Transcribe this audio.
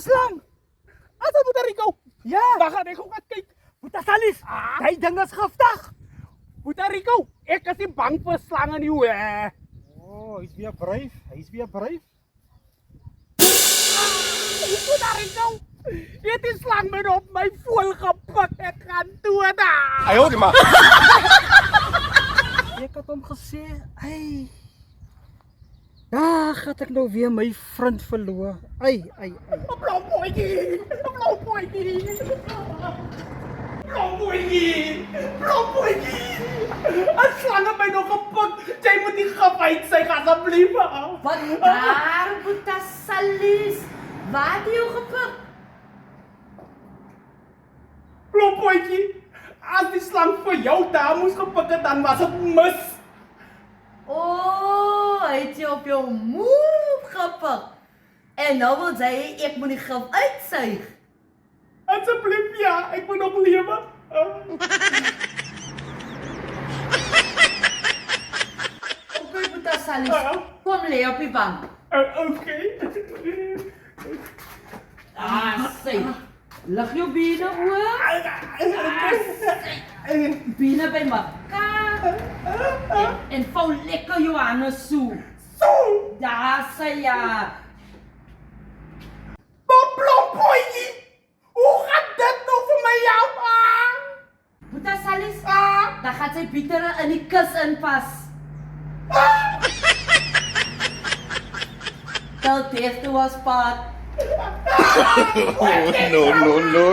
slang. Asa mo na Rico? Ja, Baka na ko kyk. Boeta Salis. Die ding is giftig. Boeta Rico, ek is nie bang vir slange nie hoor. Oh, hy's weer braaf. Hy's weer braaf. Boeta Rico, jy het die slang met op my voel gepik. Ek gaan dood. Ai, hoor maar. Ek het hom gesê, "Ai. Daar gaan ek nou weer my vriend verloor. Ai. 'n blou bootjie. 'n blou bootjie. Blou bootjie. Blou bootjie. 'n slang het my nog gepik. Jy moet nie gewyd sy asseblief. Wat daar, Boeta Salis? Waar het jy jou gepik? Blou bootjie. As die slang vir jou daar moes gepik het, dan was dit mis. Oh, hy het jy op jou move gepik. En nou wil jy ek moet die gif uitsuig. Asseblief ja, ek moet nog lewe. Okay, Boeta Salis. Kom lê op die bank. Okay. Sê. Lig jou bene oor. Bene by mekaar. En vou lekker jou hande so. Ja, sê ja. Blombootjie. Hoe gaan dit nou vir my help? Boeta Salis, dan gaan sy bietere in die kus inpas. Tell death to us part. Oh, no.